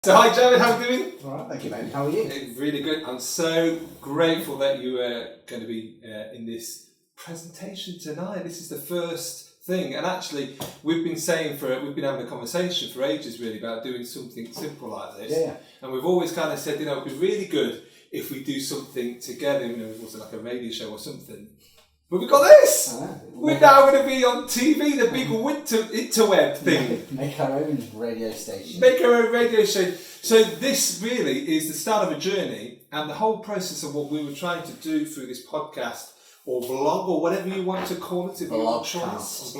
So hi Jared, how are you doing? All right, thank you, mate. How are you? Really good. I'm so grateful that you are going to be in this presentation tonight. This is the first thing, and actually we've been having a conversation for ages really about doing something simple like this. Yeah. And we've always kind of said, it'd be really good if we do something together, also like a radio show or something. But we've got this! We're now going to be on TV, the big interweb thing. Make our own radio station. Make our own radio show. So this really is the start of a journey, and the whole process of what we were trying to do through this podcast or vlog or whatever you want to call it, blogcast,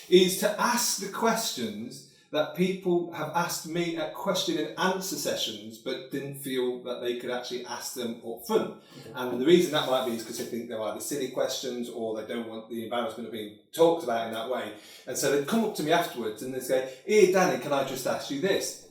is to ask the questions that people have asked me at question and answer sessions but didn't feel that they could actually ask them up front. Okay. And the reason that might be is because they think they're either silly questions or they don't want the embarrassment of being talked about in that way. And so they'd come up to me afterwards and they'd say, "Here, Danny, can I just ask you this?"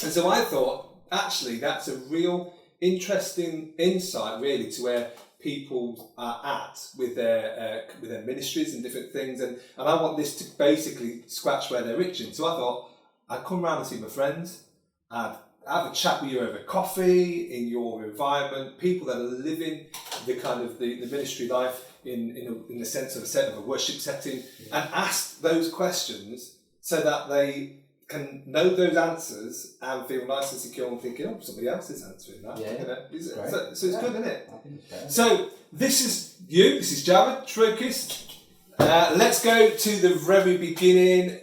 And so I thought, actually, that's a real interesting insight really to where people are at with their ministries and different things, and I want this to basically scratch where they're itching. So I thought I'd come round and see my friends, I'd have a chat with you over coffee in your environment, people that are living the kind of the ministry life in the sense of a worship setting, and ask those questions so that they can know those answers and feel nice and secure and thinking, somebody else is answering that. So it's good, isn't it? So this is you, this is Jared Trokis. Let's go to the very beginning.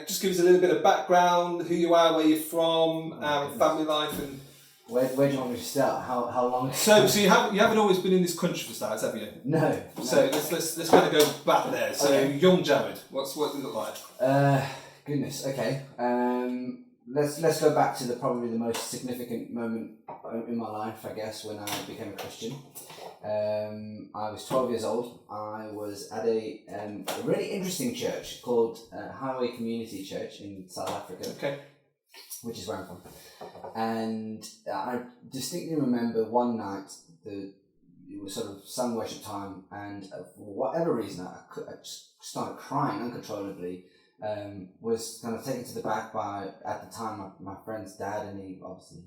Just give us a little bit of background, who you are, where you're from, family life, and where do you want me to start? How long? So you haven't always been in this country for starters, have you? No. So let's kind of go back there. So young Jared, what does it look like? Goodness. Okay. Let's go back to probably the most significant moment in my life, I guess, when I became a Christian. I was 12 years old. I was at a really interesting church called Highway Community Church in South Africa. Okay. Which is where I'm from. And I distinctly remember one night it was sort of sun worship time, and for whatever reason I just started crying uncontrollably. Was kind of taken to the back by, at the time, my friend's dad, and he obviously,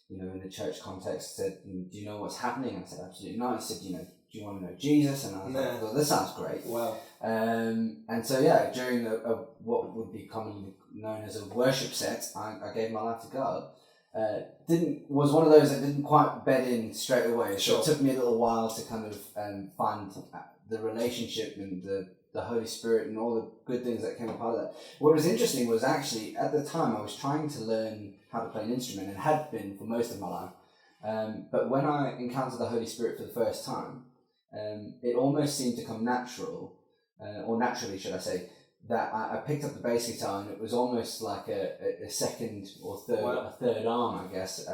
in the church context said, "Do you know what's happening?" And I said, "Absolutely not." He said, "Do you want to know Jesus?" And I was like, "Well, this sounds great." Wow. And so during what would be commonly known as a worship set, I gave my life to God. Was one of those that didn't quite bed in straight away. Sure. So it took me a little while to kind of find the relationship and the Holy Spirit and all the good things that came part of that. What was interesting was actually, at the time, I was trying to learn how to play an instrument, and had been for most of my life. But when I encountered the Holy Spirit for the first time, it almost seemed to come natural, or naturally, should I say, that I picked up the bass guitar, and it was almost like a second or third arm, I guess.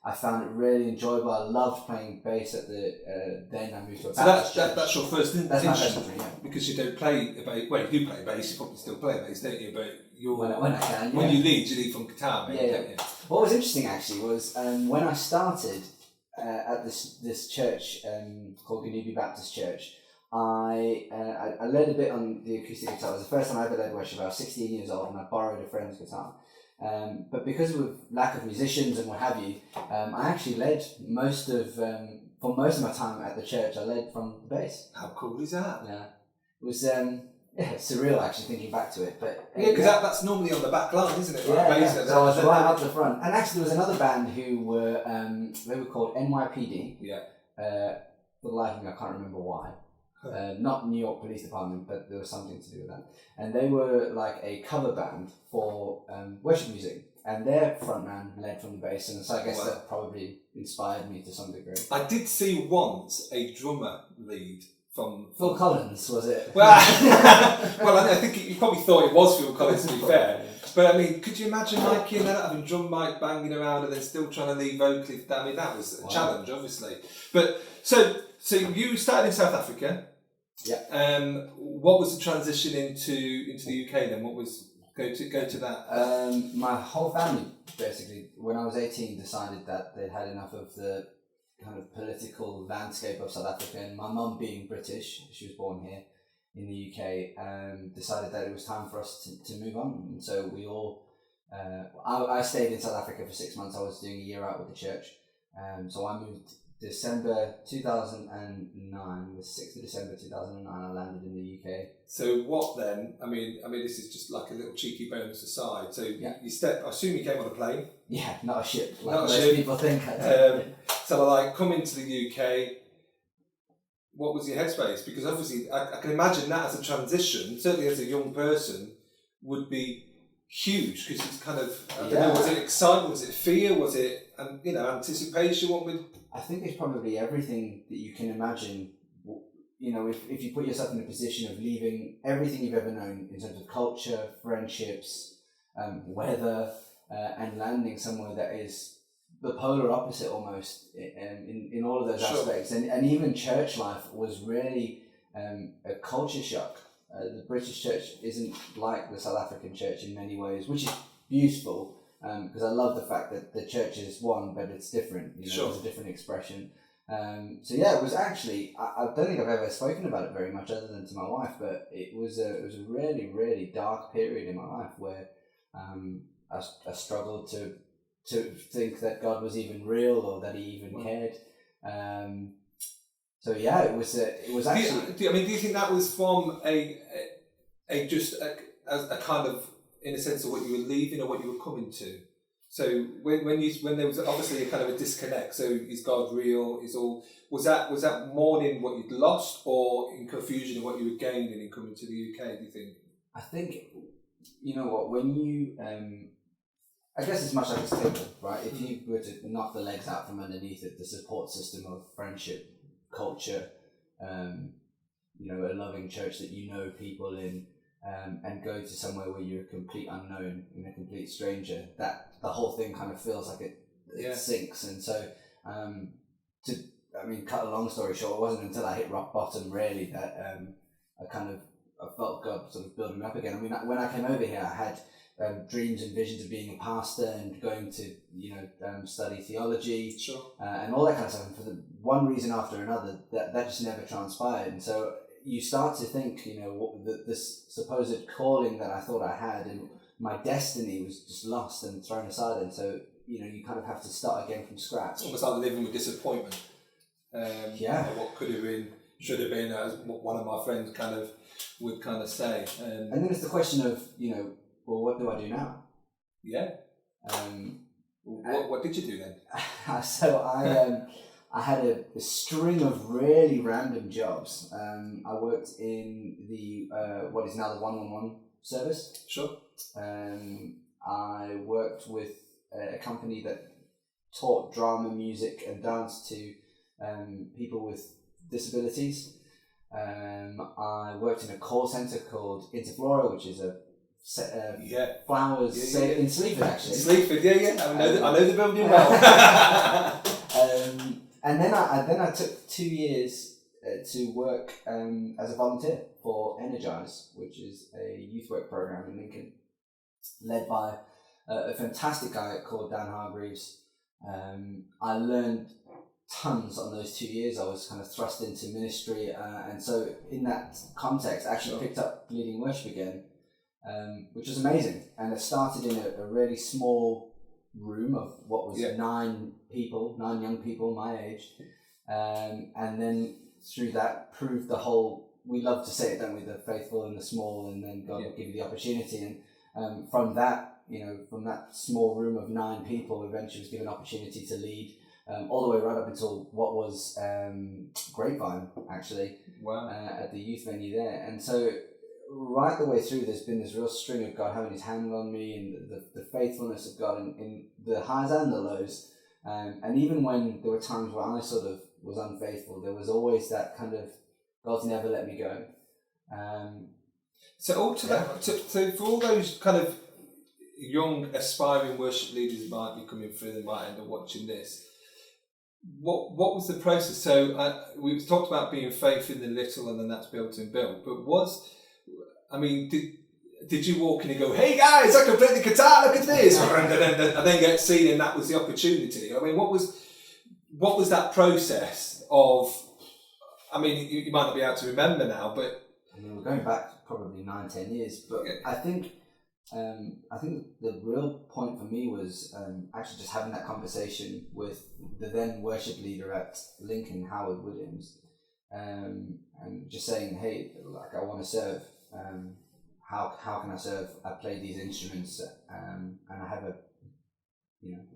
I found it really enjoyable. I loved playing bass at then I moved to a Baptist church. That's your first instrument? That's my first instrument, yeah. Because you don't play a bass. Well, you do play bass, you probably still play bass, don't you? But when I can, when you lead from guitar, maybe, yeah. Don't you? What was interesting actually was when I started at this church called Ganubi Baptist Church, I led a bit on the acoustic guitar. It was the first time I ever led worship. I was 16 years old, and I borrowed a friend's guitar. But because of lack of musicians and what have you, I actually led for most of my time at the church. I led from the bass. How cool is that? Yeah, it was surreal actually thinking back to it. But because that's normally on the back line, isn't it? Like bass, So I was right up the front. And actually, there was another band who were they were called NYPD. Yeah. For the life of me, I can't remember why. Not New York Police Department, but there was something to do with that. And they were like a cover band for worship music, and their frontman led from the bass, and so I guess that probably inspired me to some degree. I did see once a drummer lead from Phil Collins, was it? Well, I think you probably thought it was Phil Collins, to be fair. But I mean, could you imagine Mikey and that having drum mic banging around and then still trying to lead vocally? I mean, that was a challenge, obviously. But so you started in South Africa. Yeah. What was the transition into the UK then? What was go to that? My whole family basically, when I was 18, decided that they'd had enough of the kind of political landscape of South Africa. And my mum, being British, she was born here in the UK, decided that it was time for us to move on. And so we all I stayed in South Africa for 6 months. I was doing a year out with the church. So I moved December 2009, the 6th of December 2009, I landed in the UK. So what then? I mean, this is just like a little cheeky bonus aside. So Yeah. I assume you came on a plane. Yeah, not a ship, like Not a most ship. people think. So like, come into the UK, what was your headspace? Because obviously I can imagine that as a transition, certainly as a young person, would be huge, because it's kind of, I don't know, was it excitement, was it fear, was it anticipation? What would... I think it's probably everything that you can imagine. If you put yourself in a position of leaving everything you've ever known in terms of culture, friendships, weather, and landing somewhere that is the polar opposite almost in all of those aspects. And even church life was really a culture shock. The British church isn't like the South African church in many ways, which is beautiful. Because I love the fact that the church is one, but it's different. It's a different expression. It was actually, I don't think I've ever spoken about it very much other than to my wife, but it was a really, really dark period in my life where I struggled to think that God was even real or that He even cared. It was actually. Do you think that was from a kind of, in a sense, of what you were leaving or what you were coming to? So when there was obviously a kind of a disconnect, so is God real? Was that mourning what you'd lost, or in confusion of what you were gaining in coming to the UK? Do you think? I think, you know what, when you I guess it's much like a stable, right? If you were to knock the legs out from underneath it, the support system of friendship, culture, a loving church that you know people in. And go to somewhere where you're a complete unknown and a complete stranger, that the whole thing kind of feels like it sinks. And so, cut a long story short, it wasn't until I hit rock bottom really that I felt God sort of building me up again. I mean, when I came over here, I had dreams and visions of being a pastor and going to study theology, and all that kind of stuff. And for the one reason after another, that just never transpired. And so you start to think, this supposed calling that I thought I had and my destiny was just lost and thrown aside. And so, you kind of have to start again from scratch. It's almost like living with disappointment. What could have been, should have been, as one of my friends would say. And then it's the question of, what do I do now? Yeah. What did you do then? So I had a string of really random jobs. I worked in the what is now the 111 service. Sure. I worked with a company that taught drama, music, and dance to people with disabilities. I worked in a call centre called Interflora, which is a flowers in Sleaford, actually. Sleaford, I know the building well. And then I took 2 years to work as a volunteer for Energize, which is a youth work program in Lincoln, led by a fantastic guy called Dan Hargreaves. I learned tons on those 2 years. I was kind of thrust into ministry, and so in that context, I actually picked up leading worship again, which was amazing. And it started in a really small room of what was 9 young people my age, and then through that proved the whole, we love to say it, don't we, the faithful and the small, and then God will give you the opportunity. And from that small room of 9 people, eventually was given opportunity to lead all the way right up until what was Grapevine, actually. Wow. At the youth venue there. And so right the way through, there's been this real string of God having His hand on me, and the faithfulness of God in the highs and the lows. And even when there were times where I sort of was unfaithful, there was always that kind of, God's never let me go. So for all those kind of young aspiring worship leaders who might be coming through, they might end up watching this, what was the process? So we've talked about being faith in the little, and then that's built and built, but did you walk in and go, hey guys, I can play the guitar, look at this, and then get seen, and that was the opportunity? I mean, what was that process of? I mean, you might not be able to remember now, but I mean, we're going back probably 9-10 years, but I think I think the real point for me was actually just having that conversation with the then worship leader at Lincoln, Howard Williams, and just saying, hey, like I want to serve. How can I serve? I play these instruments, and I have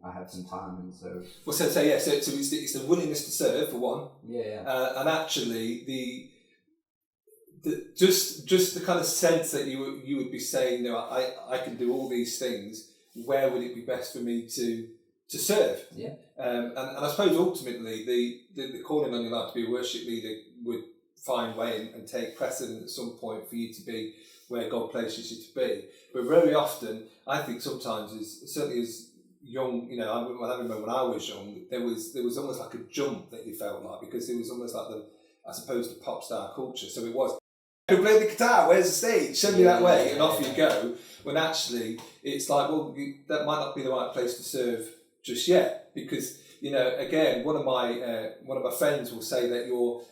I have some time, and so. Well, so it's the willingness to serve for one. Yeah. And actually the just the kind of sense that you would be saying, I can do all these things. Where would it be best for me to serve? Yeah. And I suppose ultimately the calling on your life to be a worship leader would find way and take precedent at some point for you to be where God places you to be. But very often, I think sometimes, certainly as young, I remember when I was young, there was almost like a jump that you felt like, because it was almost like the pop star culture. So it was, who played the guitar, where's the stage, send me that way, and off you go. When actually it's like, well, that might not be the right place to serve just yet, because again, one of my friends will say that your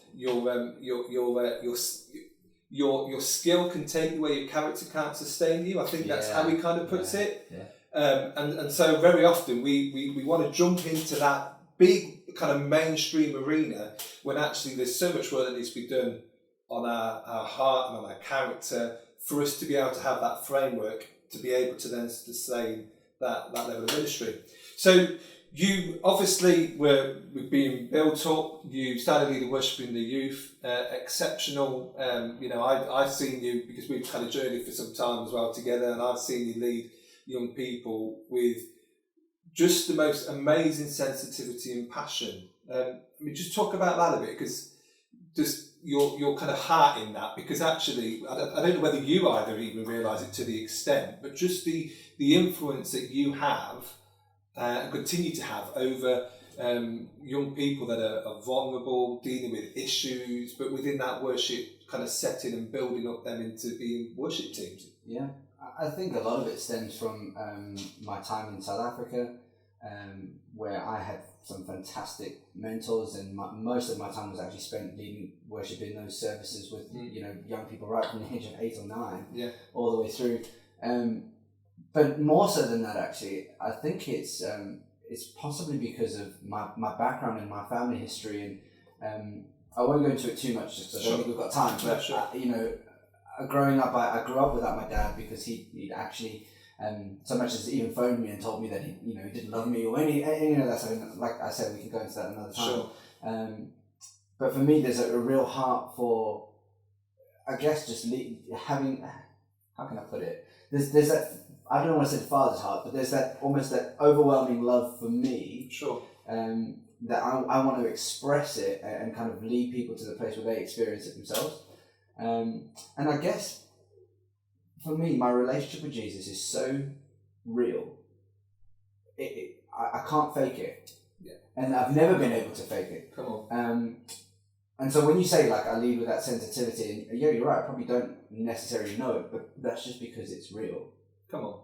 skill can take you where your character can't sustain you. I think that's how he kind of puts it. Yeah. And so very often we want to jump into that big kind of mainstream arena when actually there's so much work that needs to be done on our heart and on our character for us to be able to have that framework to be able to then sustain that level of ministry. So you obviously were being built up. You started leading worship in the youth. Exceptional. I've seen you, because we've kind of journeyed for some time as well together, and I've seen you lead young people with just the most amazing sensitivity and passion. Just talk about that a bit, because just your kind of heart in that, because actually I don't know whether you either even realise it to the extent, but just the influence that you have and continue to have over young people that are vulnerable, dealing with issues, but within that worship kind of setting and building up them into being worship teams. Yeah, I think a lot of it stems from my time in South Africa, where I had some fantastic mentors, and most of my time was actually spent leading worship in those services with young people right from the age of 8 or 9, all the way through. But more so than that, actually, I think it's possibly because of my background and my family history, and I won't go into it too much just because I don't think we've got time. But growing up, I grew up without my dad, because he'd actually so much as even phoned me and told me that he didn't love me or any that sort of, like I said, we can go into that another time. Sure. But for me, there's a real heart for, I guess, just having, how can I put it? There's that, I don't want to say the father's heart, but there's that almost that overwhelming love for me. Sure. That I want to express it and kind of lead people to the place where they experience it themselves. And I guess for me, my relationship with Jesus is so real. I can't fake it. Yeah. And I've never been able to fake it. Come on. And so when you say, like, I lead with that sensitivity, and you're right, I probably don't necessarily know it, but that's just because it's real. Come on.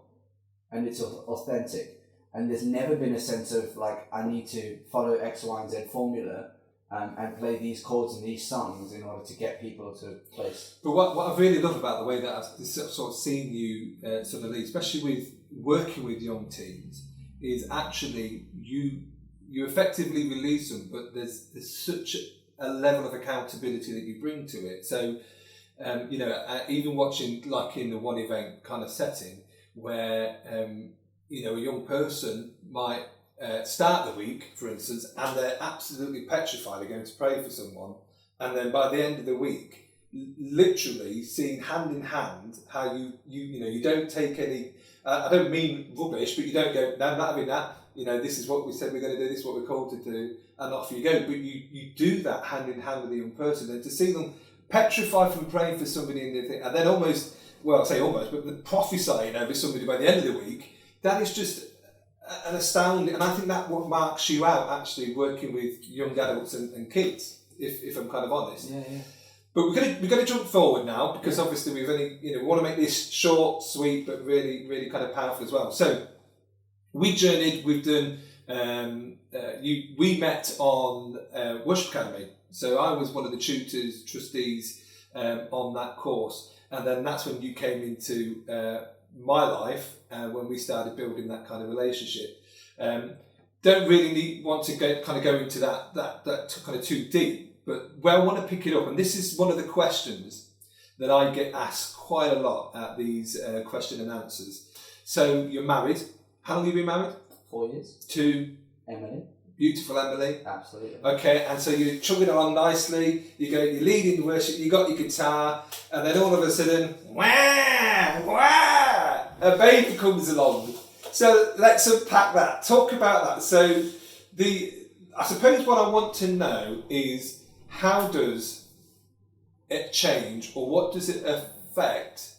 And it's authentic. And there's never been a sense of, like, I need to follow X, Y, and Z formula and play these chords and these songs in order to get people to a place. But what I really love about the way that I've sort of seen you sort of lead, especially with working with young teens, is actually you effectively release them, but there's such a level of accountability that you bring to it. So, even watching, like in the one event kind of setting, where a young person might start the week, for instance, and they're absolutely petrified they're going to pray for someone, and then by the end of the week, literally seeing hand in hand how you don't take any. I don't mean rubbish, but you don't go, no, I'm not having that. This is what we said we're going to do. This is what we're called to do, and off you go. But you do that hand in hand with the young person, and to see them petrified from praying for somebody in the thing, and then almost, well, I say almost, but prophesying over somebody by the end of the week. That is just an astounding, and I think that what marks you out actually working with young adults and kids, if I'm kind of honest. Yeah. But we're going to jump forward now, because obviously we've only, we want to make this short, sweet, but really, really kind of powerful as well. So we journeyed, we've done, we met on Worship Academy. So I was one of the tutors, trustees on that course. And then that's when you came into my life when we started building that kind of relationship. Don't really want to go into that kind of too deep, but where I want to pick it up, and this is one of the questions that I get asked quite a lot at these question and answers. So you're married. How long have you been married? 4 years. To Emily. Beautiful Emily. Absolutely. Okay, and so you're chugging along nicely. You're leading worship. You got your guitar, and then all of a sudden, wah, wah, a baby comes along. So let's unpack that. Talk about that. So I suppose what I want to know is, how does it change, or what does it affect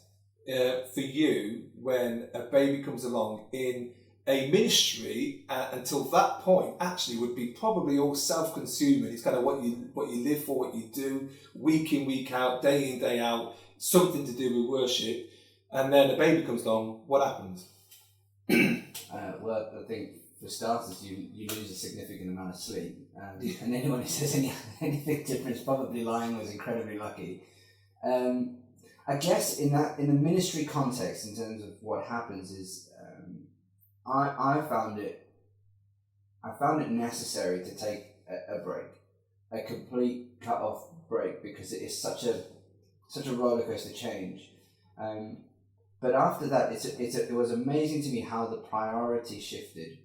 for you when a baby comes along in a ministry until that point actually would be probably all self-consuming. It's kind of what you live for, what you do week in, week out, day in, day out, something to do with worship, and then a baby comes along. What happens? Well, I think for starters, you lose a significant amount of sleep, and anyone who says anything different is probably lying or is incredibly lucky. I guess in the ministry context, in terms of what happens, is I found it necessary to take a break, a complete cut-off break, because it is such a roller coaster change. But after that, it was amazing to me how the priority shifted,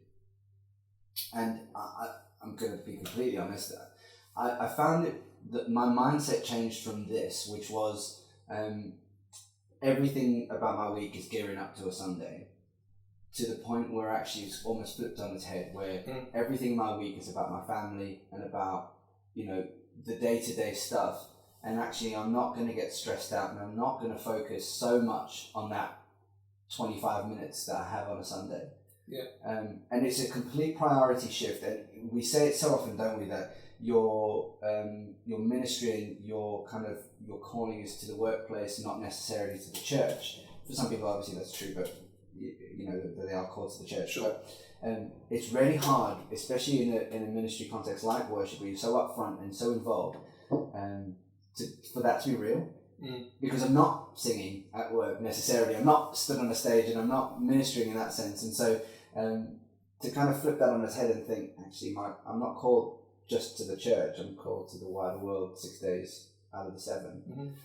and I'm going to be completely honest. I found it that my mindset changed from this, which was everything about my week is gearing up to a Sunday, to the point where actually it's almost flipped on its head, where everything in my week is about my family and about, the day-to-day stuff. And actually I'm not going to get stressed out, and I'm not going to focus so much on that 25 minutes that I have on a Sunday. Yeah. And it's a complete priority shift. And we say it so often, don't we, that your ministry and your calling is to the workplace, not necessarily to the church. For some people, obviously that's true, but they are called to the church. Sure. But it's really hard, especially in a ministry context like worship, where you're so upfront and so involved, for that to be real. Because I'm not singing at work necessarily. I'm not stood on a stage, and I'm not ministering in that sense. And so to kind of flip that on its head and think, actually, I'm not called just to the church. I'm called to the wider world 6 days out of the 7.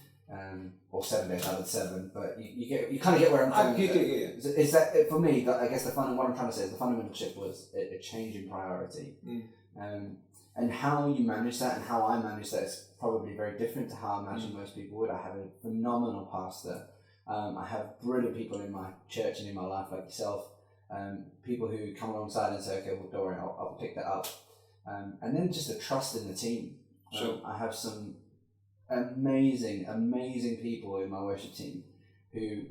Or 7 days out of the 7, but you kind of get where I'm coming from. Is that for me? I guess what I'm trying to say is the fundamental shift was a change in priority, and how you manage that and how I manage that is probably very different to how I imagine most people would. I have a phenomenal pastor. I have brilliant people in my church and in my life, like yourself. People who come alongside and say, "Okay, well, don't worry, I'll pick that up," and then just the trust in the team. Sure. I have some amazing people in my worship team who,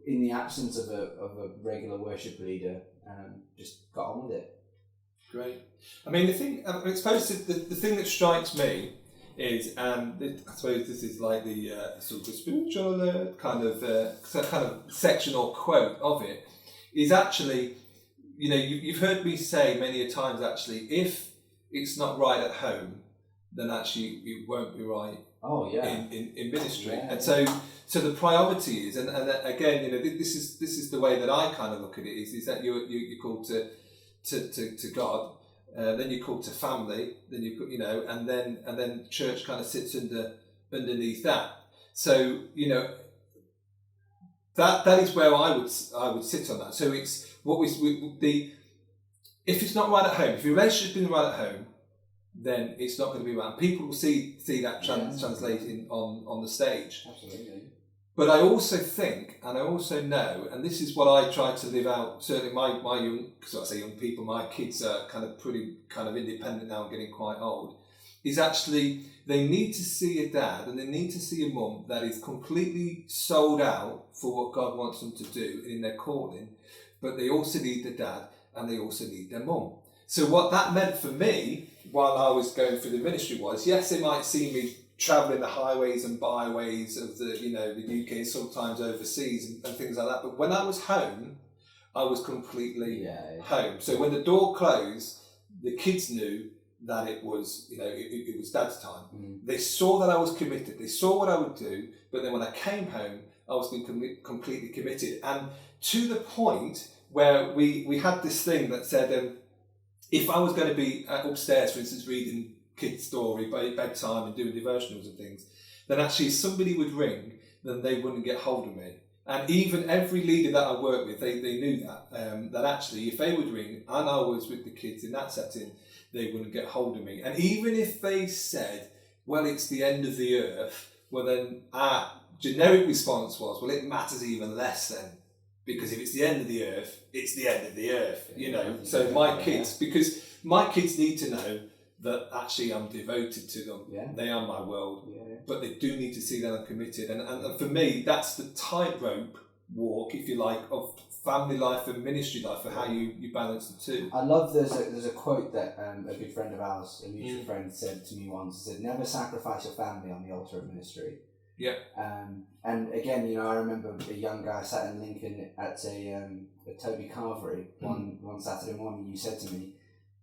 in the absence of a regular worship leader, just got on with it. Great. I mean, the thing that strikes me is, I suppose this is like the sort of the spiritual kind of section or quote of it, is actually, you've heard me say many a times, actually, if it's not right at home, then actually it won't be right. Oh yeah. In ministry, yeah, and so the priority is, and again, this is the way that I kind of look at it, is that you're called to God, then you're called to family, then and then church kind of sits underneath that. So that is where I would sit on that. So it's if it's not right at home, if your relationship's been right at home, then it's not going to be right. People will see that translating on the stage. Absolutely. But I also think, and I also know, and this is what I try to live out, certainly my young, because I say young people, my kids are kind of pretty kind of independent now and getting quite old, is actually they need to see a dad and they need to see a mum that is completely sold out for what God wants them to do in their calling, but they also need the dad and they also need their mum. So what that meant for me while I was going through the ministry was, yes, they might see me travelling the highways and byways of the UK, sometimes overseas and things like that. But when I was home, I was completely home. So when the door closed, the kids knew that it was, it was Dad's time. They saw that I was committed. They saw what I would do. But then when I came home, I was completely committed. And to the point where we had this thing that said, if I was going to be upstairs, for instance, reading kids' story by bedtime and doing devotionals and things, then actually if somebody would ring, then they wouldn't get hold of me. And even every leader that I worked with, they knew that actually if they would ring and I was with the kids in that setting, they wouldn't get hold of me. And even if they said, well, it's the end of the earth, well then our generic response was, well, it matters even less then. Because if it's the end of the earth, it's the end of the earth, you know. So my kids, because my kids need to know that actually I'm devoted to them. Yeah. They are my world. Yeah. But they do need to see that I'm committed. And for me, that's the tightrope walk, if you like, of family life and ministry life, for how you balance the two. I love there's a quote that a good friend of ours, a mutual friend, said to me once. He said, never sacrifice your family on the altar of ministry. Yeah. And again, you know, I remember a young guy sat in Lincoln at a Toby Carvery one Saturday morning. You said to me,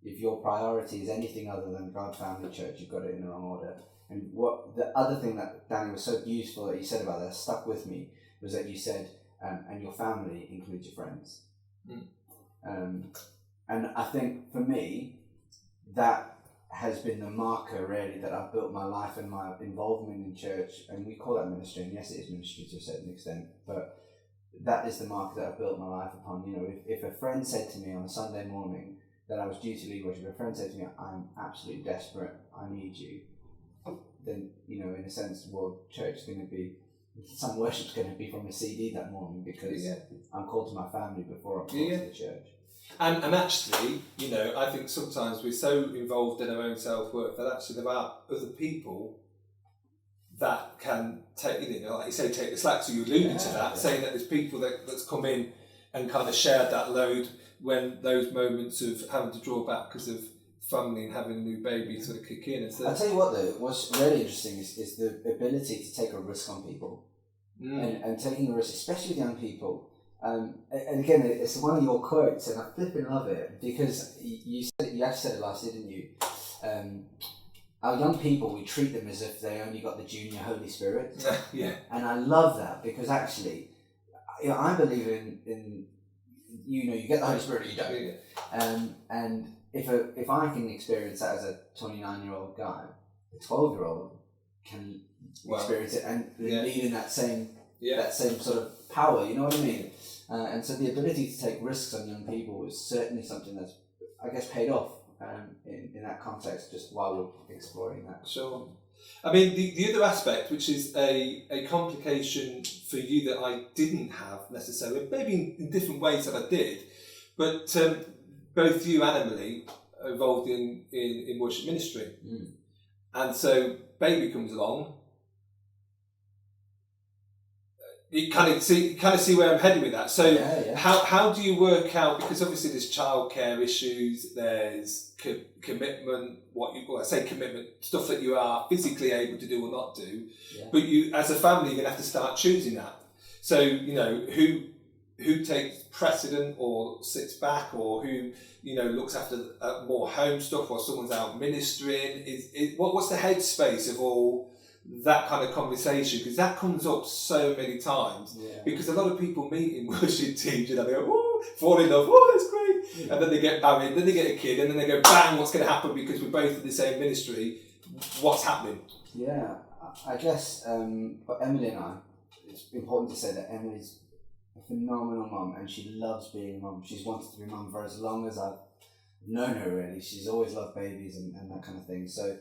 if your priority is anything other than God Family Church, you've got it in the wrong order. And what the other thing that Danny was so beautiful that you said about that stuck with me was that you said, and your family includes your friends. And I think for me, that has been the marker really that I've built my life and my involvement in church, and we call that ministry, and yes, it is ministry to a certain extent, but that is the marker that I've built my life upon. You know, if a friend said to me on a Sunday morning that I was due to lead worship, if a friend said to me, I'm absolutely desperate, I need you, then, you know, in a sense, well, church is going to be, some worship's going to be from a CD that morning, because I'm called to my family before I'm called to the church. And actually, you know, I think sometimes we're so involved in our own self-worth that actually there are other people that can take, you know, like you say, take the slack. So you alluded to that, saying that there's people that's come in and kind of shared that load when those moments of having to draw back because of family and having a new baby sort of kick in. And so, I'll tell you what though, what's really interesting is the ability to take a risk on people. And taking a risk, especially with young people. And again, it's one of your quotes, and I flipping love it, because you actually said it last year, didn't you? Our young people, we treat them as if they only got the junior Holy Spirit. Yeah. And I love that, because actually, you know, I believe in you know, you get the Holy Spirit or you don't. And if I can experience that as a 29-year-old guy, a 12-year-old can experience it and lead in that same sort of power, you know what I mean? And so the ability to take risks on young people is certainly something that's, I guess, paid off in that context, just while we're exploring that. Sure. I mean, the other aspect, which is a complication for you that I didn't have necessarily, maybe in different ways that I did, but both you and Emily are involved in worship ministry. And so baby comes along. You kind of see where I'm heading with that. So how do you work out, because obviously there's childcare issues, there's commitment, I say commitment, stuff that you are physically able to do or not do, but you as a family you're going to have to start choosing that. So, you know, who takes precedent or sits back, or who, you know, looks after more home stuff while someone's out ministering, what's the headspace of all that kind of conversation, because that comes up so many times. Because a lot of people meet in worship teams and they go, oh, fall in love, oh, that's great, and then they get married, then they get a kid, and then they go, bang, what's going to happen because we're both in the same ministry? What's happening? I guess for Emily and I, it's important to say that Emily's a phenomenal mum, and she loves being a mum. She's wanted to be a mum for as long as I've known her, really. She's always loved babies and that kind of thing. So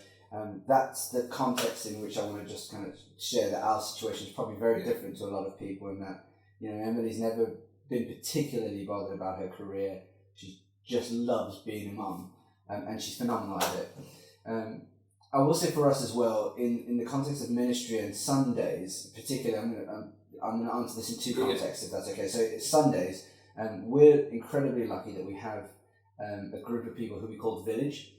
that's the context in which I want to just kind of share that our situation is probably very different to a lot of people, in that, you know, Emily's never been particularly bothered about her career. She just loves being a mum, and she's phenomenal at it. I will say for us as well, in the context of ministry and Sundays, particularly, I'm going to answer this in two contexts, if that's okay. So it's Sundays, we're incredibly lucky that we have a group of people who we call the Village,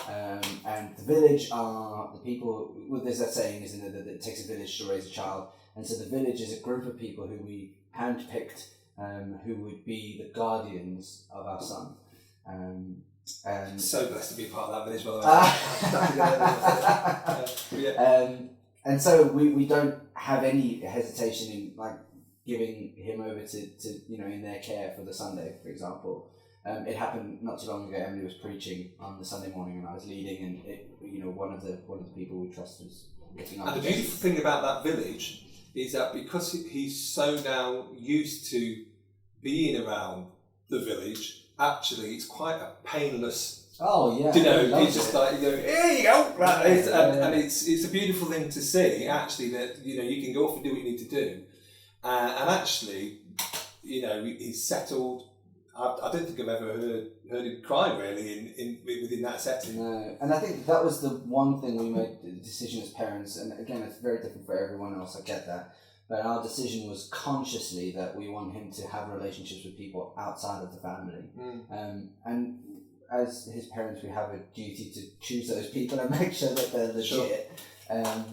and the Village are the people. Well, there's that saying, isn't it, that it takes a village to raise a child, and so the Village is a group of people who we handpicked, who would be the guardians of our son. And so blessed to be part of that village, by the way. And so we don't have any hesitation in like giving him over to in their care for the Sunday, for example. It happened not too long ago. Emily was preaching on the Sunday morning, and I was leading, and one of the people we trust was getting up. And the beautiful thing about that village is that because he's so now used to being around the village, actually it's quite a painless. Oh yeah, it's just like here you go, and it's a beautiful thing to see. Actually, that you can go off and do what you need to do, and actually, he's settled. I don't think I've ever heard him cry really within that setting. No, and I think that was the one thing we made the decision as parents, and again it's very different for everyone else. I get that, but our decision was consciously that we want him to have relationships with people outside of the family, and as his parents, we have a duty to choose those people and make sure that they're legit. Sure.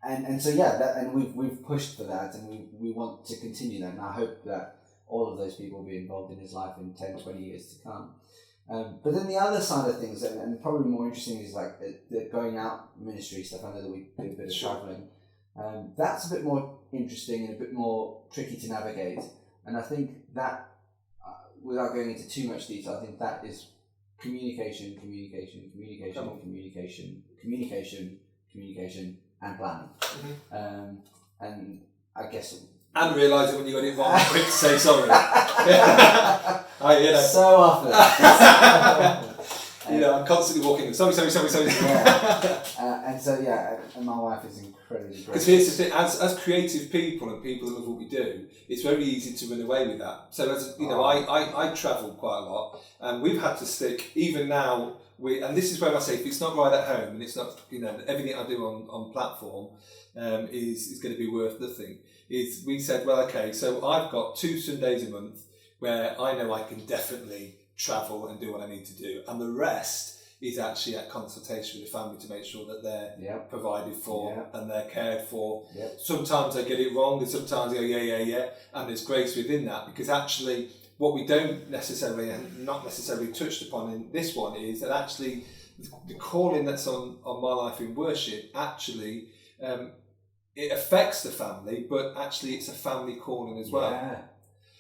And so we've pushed for that, and we want to continue that, and I hope that all of those people will be involved in his life in 10, 20 years to come. But then the other side of things, and probably more interesting, is like the going out ministry stuff. I know that we do a bit of travelling. That's a bit more interesting and a bit more tricky to navigate. And I think that, without going into too much detail, I think that is communication, and planning. Mm-hmm. And I guess... And realise it when you got it wrong, quick to say sorry. So often. I'm constantly walking, sorry. And my wife is incredibly great. Because here's the thing, as creative people and people that love what we do, it's very easy to run away with that. So I travel quite a lot, and we've had to stick, even now, and this is where I say, if it's not right at home, and it's not, everything I do on platform is going to be worth nothing. We said, well, okay, so I've got 2 Sundays a month where I know I can definitely travel and do what I need to do, and the rest is actually at consultation with the family to make sure that they're provided for and they're cared for. Yep. Sometimes I get it wrong, and sometimes I go, yeah, and there's grace within that, because actually what we don't necessarily, and not necessarily touched upon in this one, is that actually the calling that's on my life in worship, actually, it affects the family, but actually it's a family calling as well. Yeah.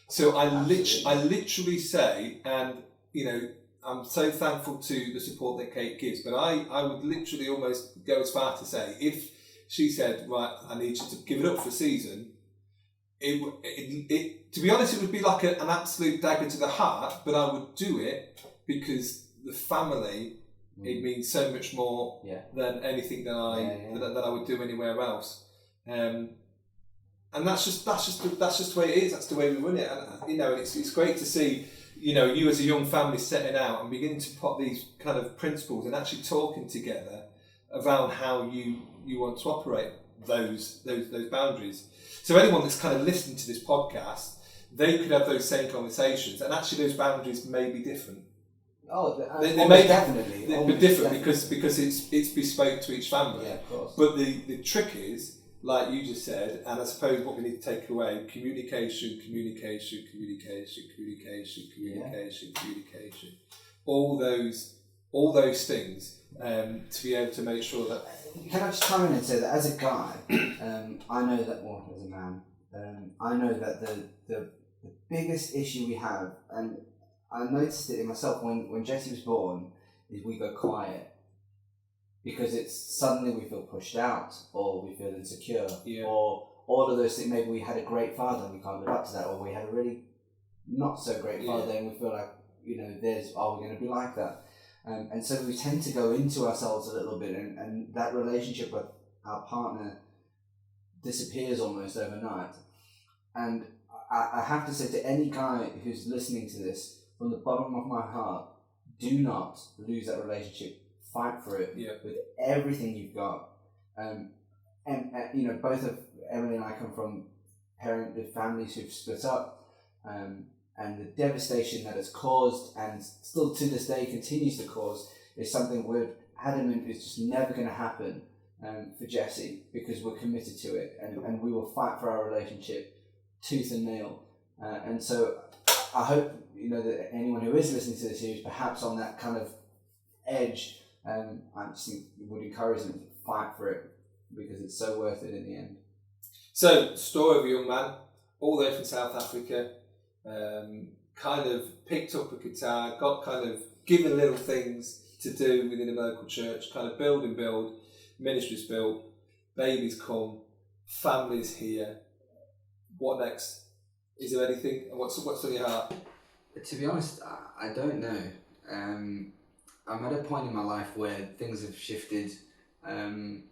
So I literally say, and I'm so thankful to the support that Kate gives, but I would literally almost go as far to say, if she said, right, I need you to give it up for a season, it to be honest, it would be like an absolute dagger to the heart, but I would do it because the family, it means so much more than anything that I would do anywhere else. And that's just the way it is. That's the way we run it. And it's great to see you as a young family setting out and beginning to put these kind of principles and actually talking together around how you want to operate those boundaries. So anyone that's kind of listening to this podcast, they could have those same conversations, and actually those boundaries may be different. They may definitely be different because it's bespoke to each family. Yeah, of course. But the trick is, like you just said, and I suppose what we need to take away: communication. All those things to be able to make sure that. Can I just chime in and say that as a guy, I know that, well, as a man, I know that the biggest issue we have, and I noticed it in myself when Jessie was born, is we go quiet. Because it's suddenly we feel pushed out, or we feel insecure, or all of those things. Maybe we had a great father and we can't live up to that, or we had a really not so great father and we feel like, are we going to be like that? And so we tend to go into ourselves a little bit, and that relationship with our partner disappears almost overnight. And I have to say to any guy who's listening to this, from the bottom of my heart, do not lose that relationship. Fight for it with everything you've got. And both of Emily and I come from families who've split up, and the devastation that it's caused, and still to this day continues to cause, is something we're adamant is just never going to happen for Jessie, because we're committed to it, and we will fight for our relationship tooth and nail. And so I hope that anyone who is listening to this who's perhaps on that kind of edge, I just think would encourage them to fight for it, because it's so worth it in the end. So, story of a young man, all the way from South Africa, kind of picked up a guitar, got kind of given little things to do within a local church, kind of build, ministries built, babies come, families here. What next? Is there anything? What's on your heart? To be honest, I don't know. I'm at a point in my life where things have shifted. I'm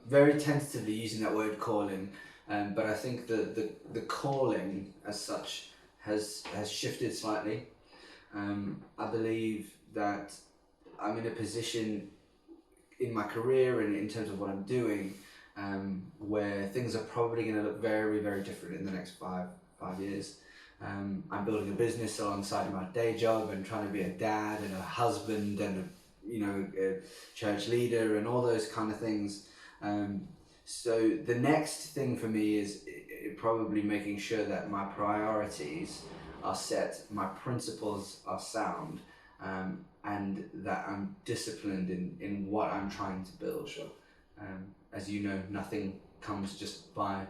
very tentatively using that word calling, but I think the calling as such has shifted slightly. I believe that I'm in a position in my career and in terms of what I'm doing, where things are probably going to look very, very different in the next five years. I'm building a business alongside my day job and trying to be a dad and a husband and a church leader and all those kind of things. So the next thing for me is probably making sure that my priorities are set, my principles are sound, and that I'm disciplined in what I'm trying to build. Sure. As you know, nothing comes just by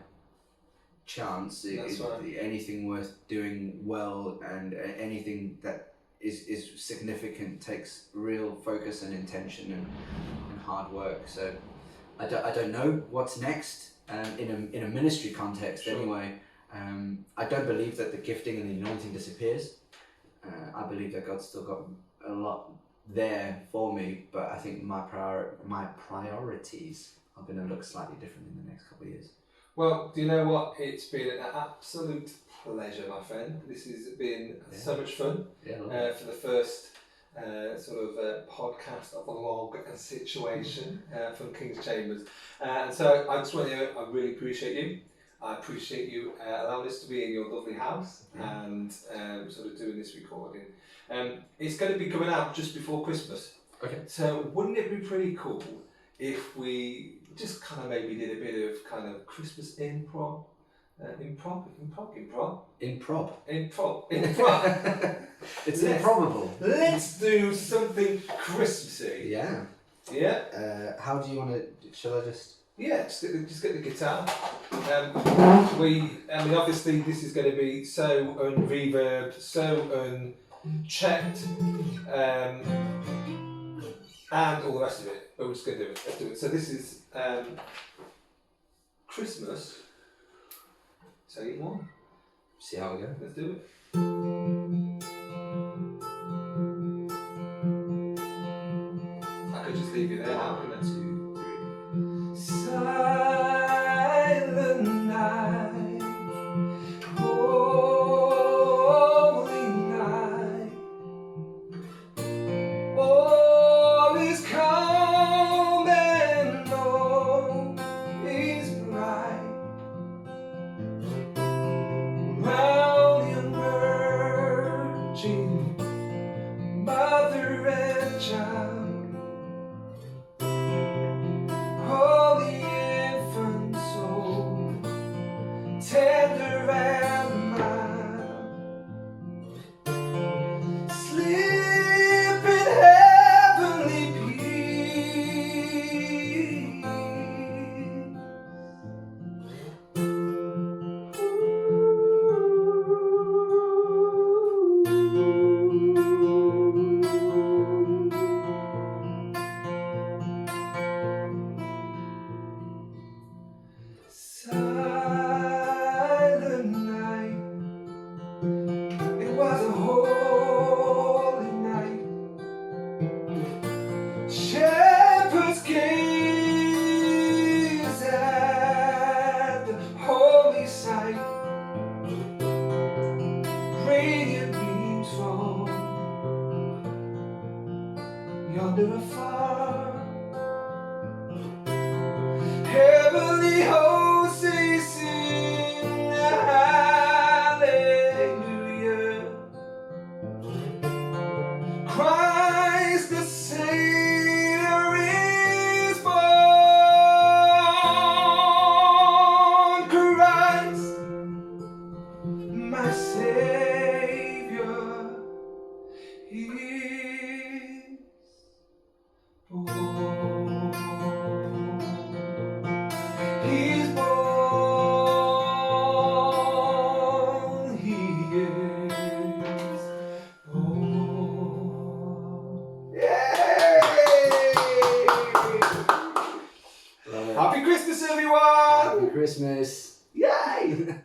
chance. That's right. Anything worth doing well and anything that is significant takes real focus and intention and hard work. So I don't know what's next in a ministry context. Sure. Anyway. I don't believe that the gifting and the anointing disappears. I believe that God's still got a lot there for me, but I think my priorities are going to look slightly different in the next couple of years. Well, do you know what? It's been an absolute pleasure, my friend. This has been so much fun for the first podcast of a log situation from King's Chambers. And so I just want to I really appreciate you. I appreciate you allowing us to be in your lovely house and sort of doing this recording. It's going to be coming out just before Christmas. Okay. So wouldn't it be pretty cool if we just kind of maybe did a bit of kind of Christmas improv? It's improbable. Let's do something Christmassy. Yeah. Yeah. How do you want to? Shall I just? Yeah, just get the guitar. Obviously this is going to be so unreverbed, so unchecked, and all the rest of it. But we're just going to do it. Let's do it. So this is Christmas. Take one. See how we go. Let's do it. I could just leave you there now, couldn't I? Silent night, holy night, all is calm and all is bright. Round the emerging mother and child. Tender and mild, sleep in heavenly peace. Yonder afar, heavenly hosts they sing hallelujah. Christ the Savior is born. Christ, my Savior, He everyone! Happy Christmas! Yay!